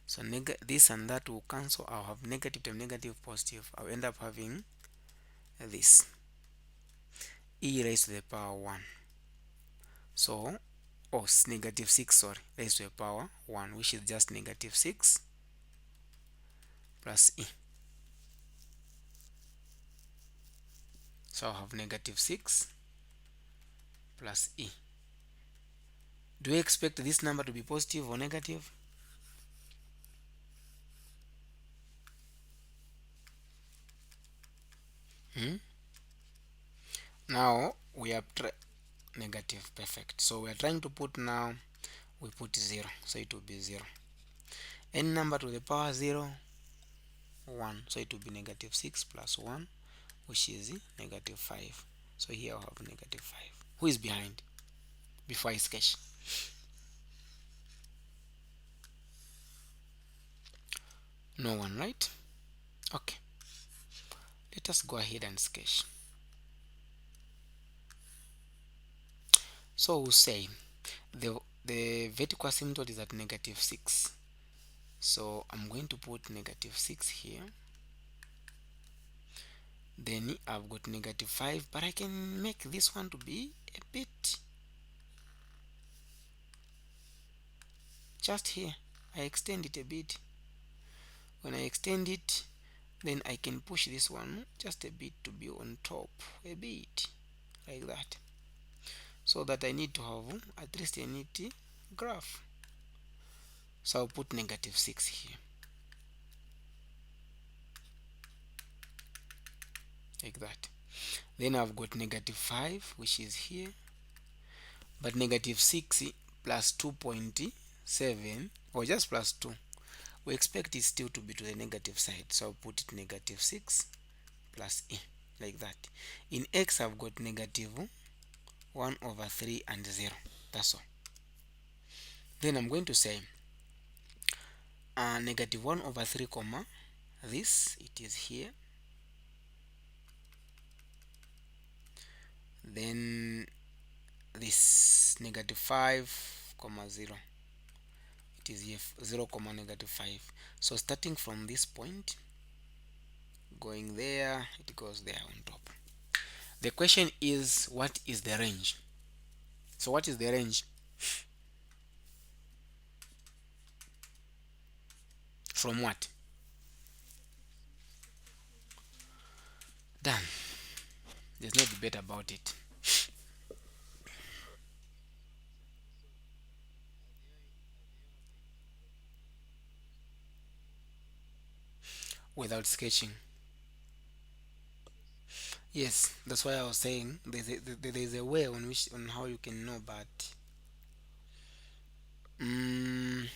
So this and that will cancel. I'll have negative times negative positive. I'll end up having this e raised to the power 1. So negative 6, sorry, raised to the power 1, which is just negative 6 plus e. So I'll have negative 6 plus e. Do we expect this number to be positive or negative? Now we have negative, perfect. So we are trying to put, now we put 0, so it will be 0. Any number to the power 0, 1, so it will be negative 6 plus 1, which is negative 5. So here I'll have negative 5. Who is behind before I sketch? No one, right? Okay, let us go ahead and sketch. So we'll say the vertical asymptote is at negative 6. So I'm going to put negative 6 here. Then I've got negative 5, but I can make this one to be a bit just here. I extend it a bit. When I extend it, then I can push this one just a bit to be on top, a bit like that, so that I need to have at least a neat graph. So I'll put negative 6 here like that. Then I've got negative 5, which is here, but negative 6 plus 2.7, or just plus 2, we expect it still to be to the negative side, so I'll put it negative 6 plus e, like that. In x I've got negative 1 over 3 and 0. That's all. Then I'm going to say negative 1 over 3 comma this, it is here. Then this negative 5 comma 0, it is here 0 comma negative 5. So starting from this point going there, it goes there on top. The question is, what is the range? So what is the range? From what? Done. There's no debate about it. Without sketching. Yes, that's why I was saying there's a way on how you can know, but mm,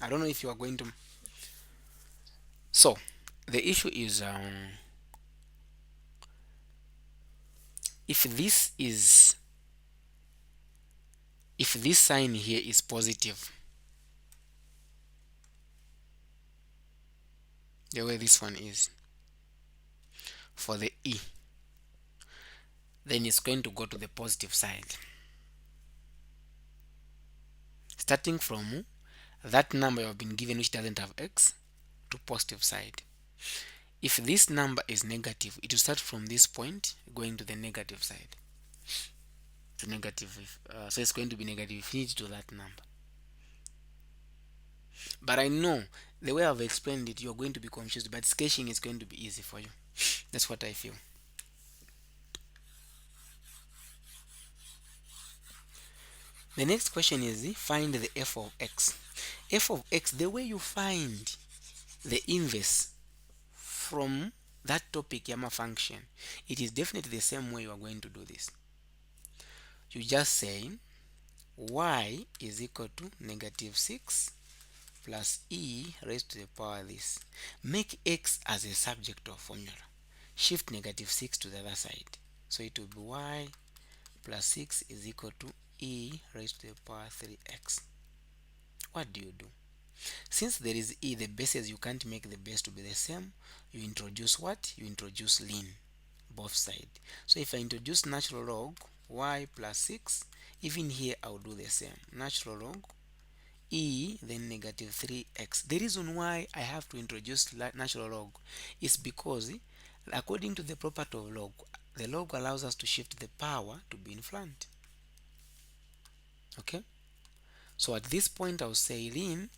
I don't know if you are going to. So the issue is if this is if this sign here is positive, the way this one is for the e, then it's going to go to the positive side, starting from that number you have been given which doesn't have x to positive side. If this number is negative, it will start from this point going to the negative side, to negative. So it's going to be negative infinity to that number. But I know the way I've explained it, you're going to be confused, but sketching is going to be easy for you. That's what I feel. The next question is find the f of x. F of x, the way you find the inverse from that topic Yama function, it is definitely the same way you are going to do this. You just say y is equal to negative 6 plus e raised to the power this. Make x as a subject of formula. Shift negative 6 to the other side. So it will be y plus 6 is equal to e raised to the power 3x. What do you do? Since there is e, the bases, you can't make the base to be the same. You introduce what? You introduce ln both sides. So if I introduce natural log y plus 6, even here I'll do the same. Natural log e then negative 3x. The reason why I have to introduce natural log is because according to the property of log, the log allows us to shift the power to be in front. Okay, so at this point I'll say ln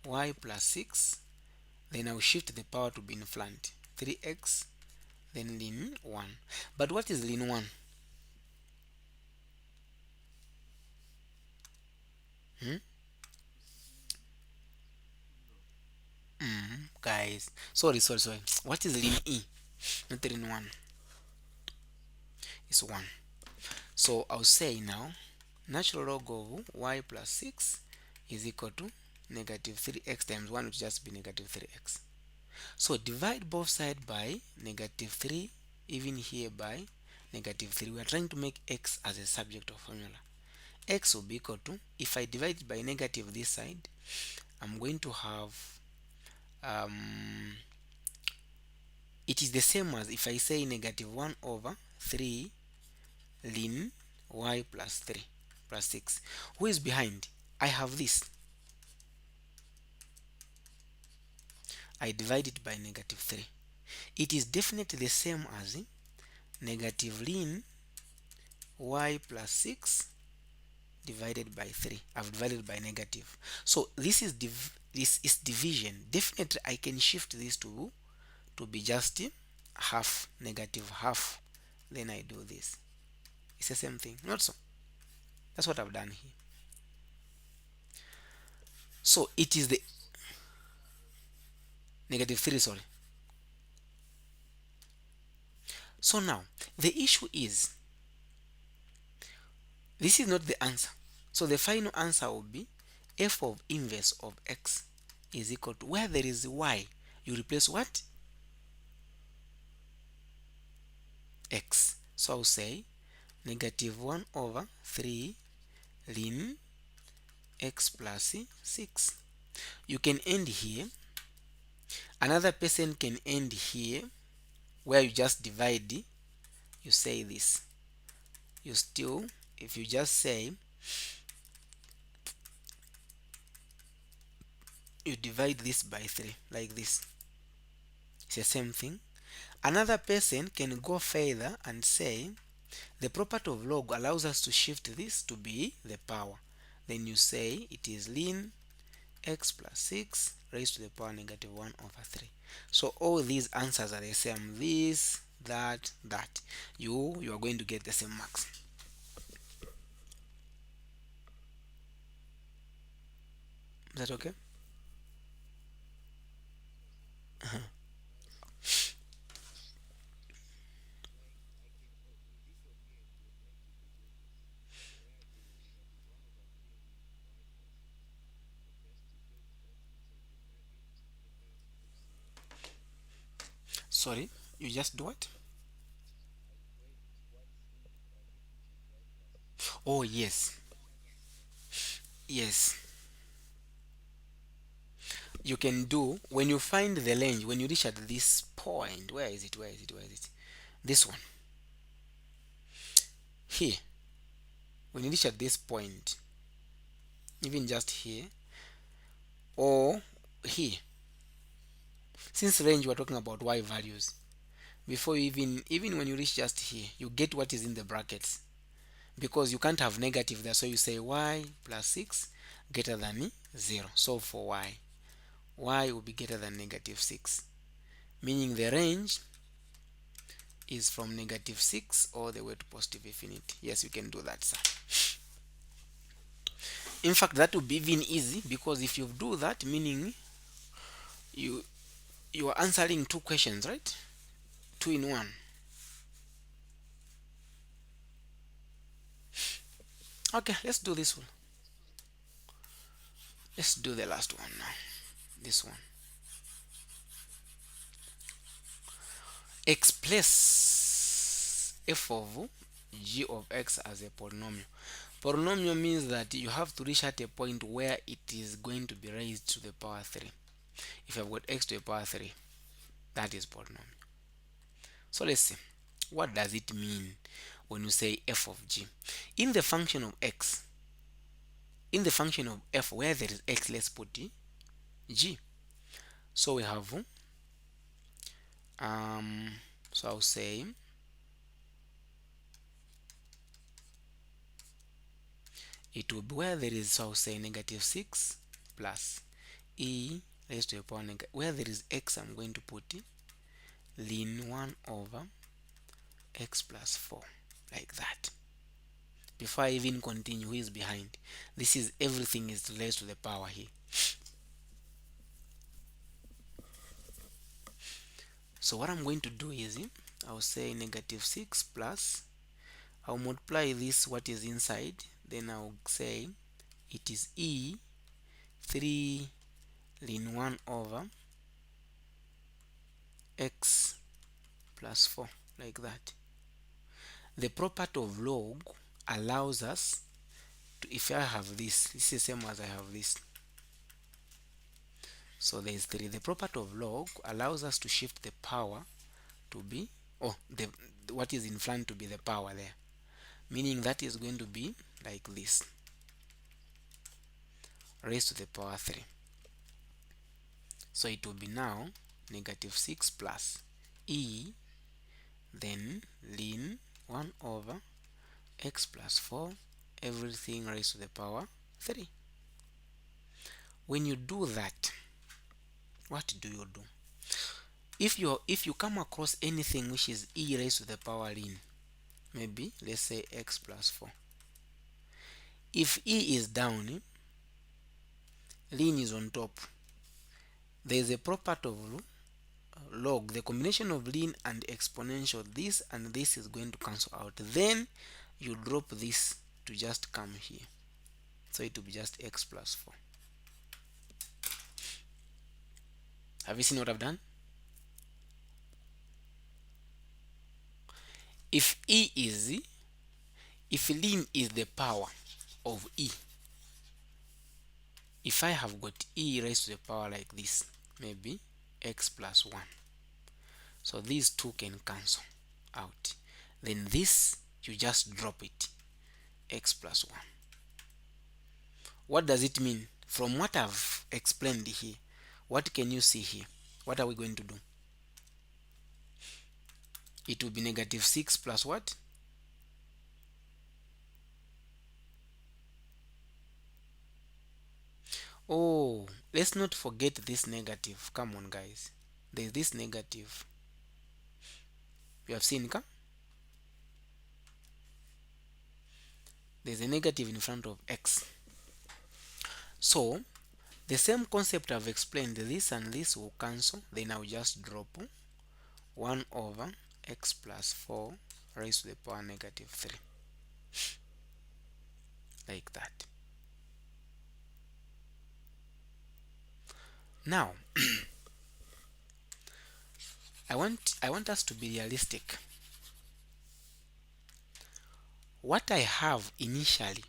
y plus 6, then I'll shift the power to be in front, 3x, then ln 1. But what is ln 1? Guys, sorry. What is ln e? Not ln 1. It's 1. So I'll say now natural log of y plus 6 is equal to negative 3x times 1, which just be negative 3x. So divide both sides by negative 3, even here by negative 3. We are trying to make x as a subject of formula. X will be equal to, if I divide it by negative this side, I'm going to have it is the same as if I say negative 1 over 3 ln y plus 3 plus 6. Who is behind? I have this. I divide it by negative 3. It is definitely the same as negative ln y plus 6 divided by 3. I've divided by negative. So this is division. Definitely I can shift this to be just half, negative half. Then I do this. It's the same thing. Not so. That's what I've done here. So it is the negative 3, sorry. So now the issue is this is not the answer. So the final answer will be f of inverse of x is equal to, where there is y, you replace what? X. So I'll say negative 1 over 3 ln x plus 6. You can end here. Another person can end here, where you just divide. You say this. You still, if you just say, you divide this by 3, like this. It's the same thing. Another person can go further and say, the property of log allows us to shift this to be the power. Then you say it is ln x plus 6 raised to the power negative 1 over 3. So all these answers are the same. This, that, that. You are going to get the same marks. Is that okay? Sorry, you just do what? Oh, yes. Yes. You can do, when you find the range, when you reach at this point, where is it? Where is it? Where is it? This one. Here. When you reach at this point, even just here, or here. Since range, we're talking about y values. Before you even when you reach just here, you get what is in the brackets, because you can't have negative there. So you say y plus 6 greater than 0. So for y will be greater than negative 6, meaning the range is from negative 6 all the way to positive infinity. Yes, you can do that, sir. In fact, that will be even easy, because if you do that, meaning you are answering two questions, right? Two in one. Okay, let's do this one. Let's do the last one now. This one. Express f of g of x as a polynomial. Polynomial means that you have to reach at a point where it is going to be raised to the power 3. If I've got x to the power 3, that is polynomial. So let's see. What does it mean when you say f of g? In the function of x, in the function of f where there is x, let's put g. So we have, so I'll say it will be where there is, so I'll say negative 6 plus e raised to the power negative, where there is x, I'm going to put ln 1 over x plus 4, like that. Before I even continue, who is behind? This is everything is raised to the power here. So what I'm going to do is, I'll say negative 6 plus, I'll multiply this, what is inside, then I'll say it is e 3 ln 1 over x plus 4, like that. The property of log allows us to, if I have this is the same as I have this, so there is 3. The property of log allows us to shift the power to be, the what is in front to be the power there, meaning that is going to be like this, raised to the power 3. So it will be now negative 6 plus e, then ln 1 over x plus 4, everything raised to the power 3. When you do that, what do you do? If you come across anything which is e raised to the power ln, maybe let's say x plus 4, if e is down, ln is on top, there is a property of log, the combination of ln and exponential, this and this is going to cancel out, then you drop this to just come here. So it will be just x plus 4. Have you seen what I've done? If ln is the power of e, if I have got e raised to the power like this, maybe x plus 1, so these two can cancel out, then this you just drop it, x plus 1. What does it mean? From what I've explained here, what can you see here? What are we going to do? It will be negative 6 plus what? Oh, let's not forget this negative. Come on, guys. There's this negative. You have seen, come? There's a negative in front of x. So, the same concept I've explained, this and this will cancel. Then I'll just drop 1 over x plus 4 raised to the power negative 3. Like that. Now, I want us to be realistic. What I have initially,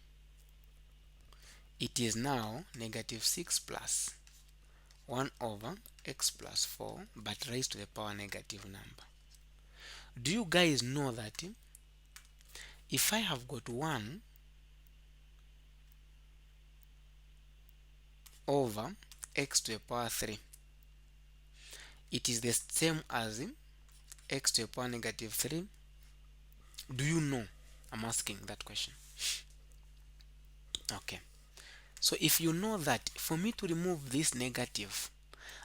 it is now negative 6 plus 1 over x plus 4, but raised to the power negative number. Do you guys know that if I have got 1 over x to the power 3, it is the same as x to the power negative 3? Do you know? I'm asking that question. Okay. So if you know that, for me to remove this negative,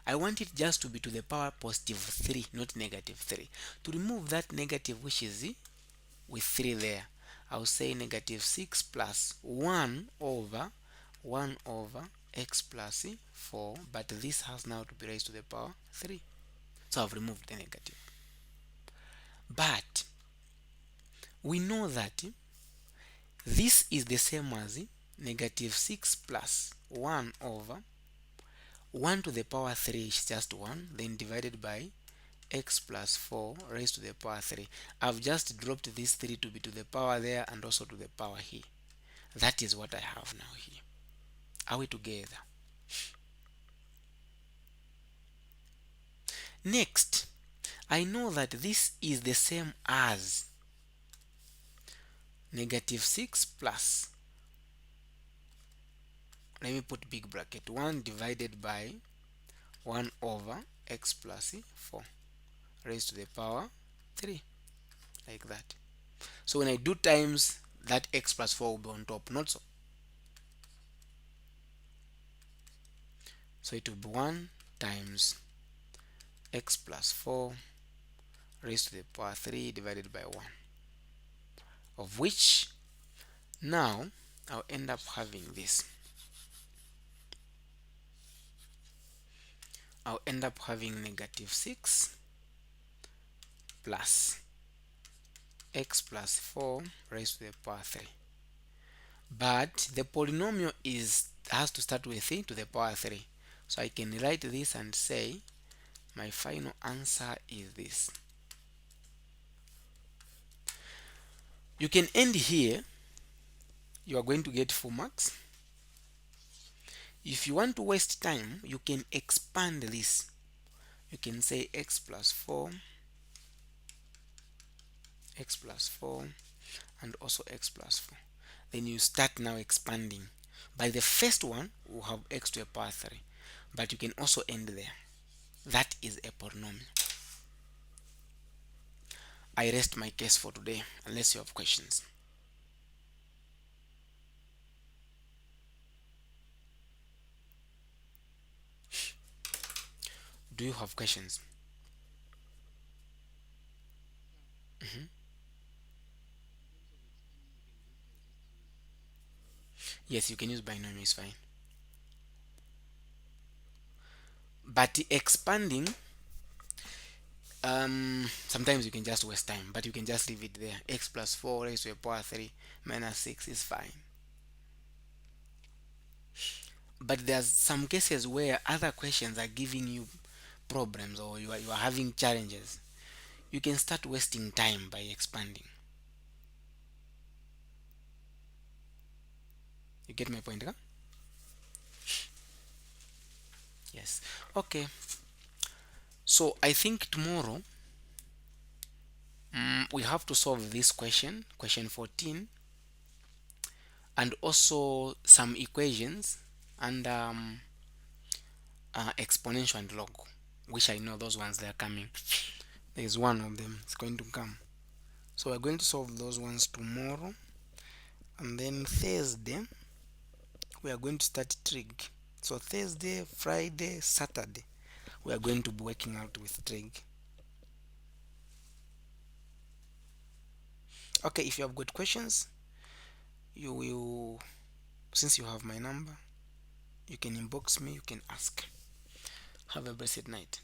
I want it just to be to the power positive 3, not negative 3. To remove that negative, which is with 3 there, I'll say negative 6 plus 1 over x plus 4, but this has now to be raised to the power 3. So I've removed the negative. But we know that this is the same as negative 6 plus 1 over 1 to the power 3 is just 1, then divided by x plus 4 raised to the power 3. I've just dropped this 3 to be to the power there and also to the power here. That is what I have now here. Are we together? Next, I know that this is the same as negative 6 plus, let me put big bracket, 1 divided by 1 over x plus 4 raised to the power 3, like that. So when I do times, that x plus 4 will be on top, not so. So it will be 1 times x plus 4 raised to the power 3 divided by 1, of which now I'll end up having this. I'll end up having negative 6 plus x plus 4 raised to the power 3. But the polynomial has to start with e to the power 3. So I can write this and say my final answer is this. You can end here. You are going to get 4 marks. If you want to waste time, you can expand this. You can say x plus 4, and also x plus 4. Then you start now expanding. By the first one, we'll have x to the power 3. But you can also end there. That is a polynomial. I rest my case for today, unless you have questions. Do you have questions? Yes, you can use binomial, is fine. But expanding, sometimes you can just waste time, but you can just leave it there. X plus 4 raised to the power 3 minus 6 is fine. but there's some cases where other questions are giving you problems, or you are having challenges. You can start wasting time by expanding. You get my point, huh? Yes. Okay, so I think tomorrow, we have to solve this question 14, and also some equations, and exponential and log, which I know those ones, they are coming. There is one of them, it's going to come. So we're going to solve those ones tomorrow, and then Thursday we are going to start trig. So Thursday, Friday, Saturday, we are going to be working out with trig. Okay, if you have got questions, you will, since you have my number, you can inbox me, you can ask. Have a blessed night.